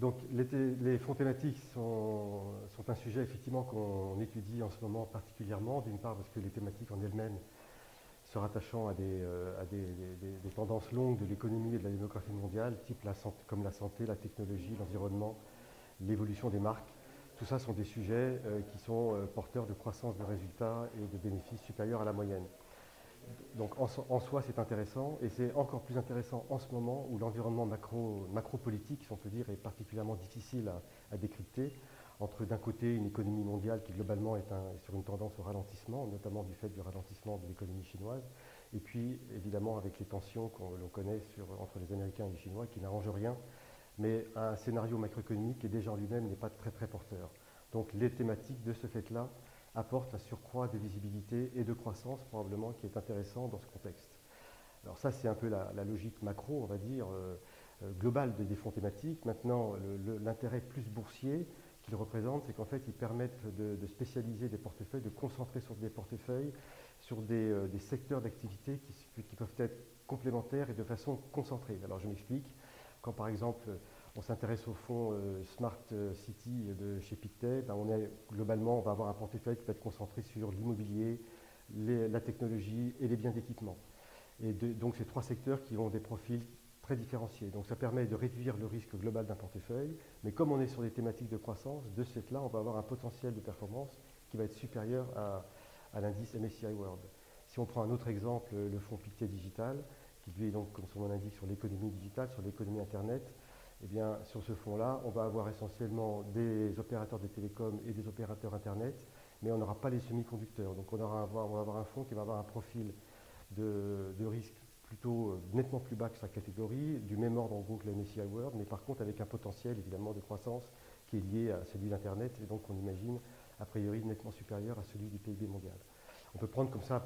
Donc les fonds thématiques sont un sujet effectivement qu'on étudie en ce moment particulièrement, d'une part parce que les thématiques en elles-mêmes se rattachant à des tendances longues de l'économie et de la démographie mondiale, type comme la santé, la technologie, l'environnement, l'évolution des marques. Tout ça sont des sujets qui sont porteurs de croissance de résultats et de bénéfices supérieurs à la moyenne. Donc en soi, c'est intéressant, et c'est encore plus intéressant en ce moment où l'environnement macro-politique, si on peut dire, est particulièrement difficile à décrypter, entre d'un côté une économie mondiale qui globalement est sur une tendance au ralentissement, notamment du fait du ralentissement de l'économie chinoise, et puis évidemment avec les tensions l'on connaît entre les Américains et les Chinois qui n'arrangent rien, mais un scénario macroéconomique qui déjà en lui-même n'est pas très très porteur. Donc les thématiques de ce fait-là apportent un surcroît de visibilité et de croissance probablement qui est intéressant dans ce contexte. Alors ça c'est un peu la logique macro, on va dire, globale des fonds thématiques. Maintenant, l'intérêt plus boursier qu'ils représentent, c'est qu'en fait ils permettent de spécialiser des portefeuilles, de concentrer sur des portefeuilles, sur des secteurs d'activité qui peuvent être complémentaires et de façon concentrée. Alors je m'explique. Quand par exemple on s'intéresse au fonds Smart City de chez Pictet, globalement on va avoir un portefeuille qui va être concentré sur l'immobilier, la technologie et les biens d'équipement. Et donc ces trois secteurs qui ont des profils très différenciés. Donc ça permet de réduire le risque global d'un portefeuille, mais comme on est sur des thématiques de croissance, de ce fait-là on va avoir un potentiel de performance qui va être supérieur à l'indice MSCI World. Si on prend un autre exemple, le fonds Pictet Digital, qui lui est donc, comme son nom l'indique, sur l'économie digitale, sur l'économie Internet, eh bien, sur ce fonds-là, on va avoir essentiellement des opérateurs de télécom et des opérateurs Internet, mais on n'aura pas les semi-conducteurs. Donc on va avoir un fonds qui va avoir un profil de risque plutôt nettement plus bas que sa catégorie, du même ordre en gros que la MSCI World, mais par contre avec un potentiel évidemment de croissance qui est lié à celui d'Internet, et donc on imagine a priori nettement supérieur à celui du PIB mondial. On peut prendre comme ça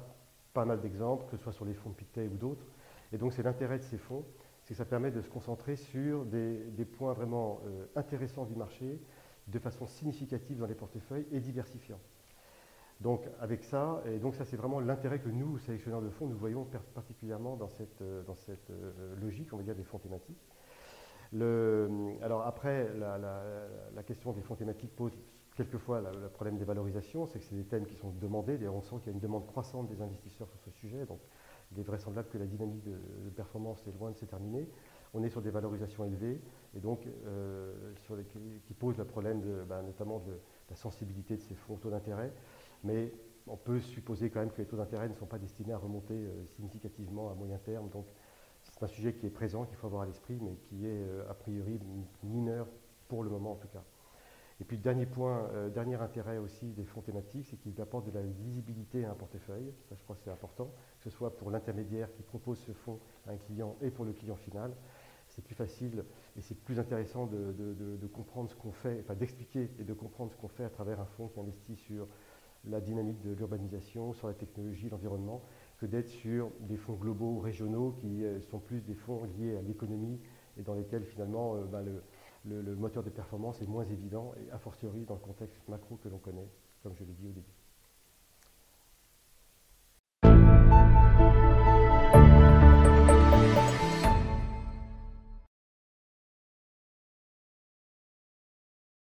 pas mal d'exemples, que ce soit sur les fonds de Pictet ou d'autres, et donc c'est l'intérêt de ces fonds, c'est que ça permet de se concentrer sur des points vraiment intéressants du marché, de façon significative dans les portefeuilles et diversifiants. Donc avec ça, et donc ça c'est vraiment l'intérêt que nous, sélectionneurs de fonds, nous voyons particulièrement dans cette logique, on va dire, des fonds thématiques. Alors après, la question des fonds thématiques pose quelquefois le problème des valorisations, c'est que c'est des thèmes qui sont demandés, et on sent qu'il y a une demande croissante des investisseurs sur ce sujet, donc il est vraisemblable que la dynamique de performance est loin de se terminer. On est sur des valorisations élevées, et donc qui posent le problème notamment de la sensibilité de ces fonds aux taux d'intérêt, mais on peut supposer quand même que les taux d'intérêt ne sont pas destinés à remonter significativement à moyen terme, donc c'est un sujet qui est présent, qu'il faut avoir à l'esprit, mais qui est a priori mineur pour le moment en tout cas. Et puis dernier point, dernier intérêt aussi des fonds thématiques, c'est qu'ils apportent de la lisibilité à un portefeuille. Ça, je crois que c'est important, que ce soit pour l'intermédiaire qui propose ce fonds à un client et pour le client final. C'est plus facile et c'est plus intéressant de comprendre ce qu'on fait, enfin d'expliquer et de comprendre ce qu'on fait à travers un fonds qui investit sur la dynamique de l'urbanisation, sur la technologie, l'environnement, que d'être sur des fonds globaux ou régionaux qui sont plus des fonds liés à l'économie et dans lesquels finalement le moteur de performance est moins évident, et a fortiori dans le contexte macro que l'on connaît, comme je l'ai dit au début.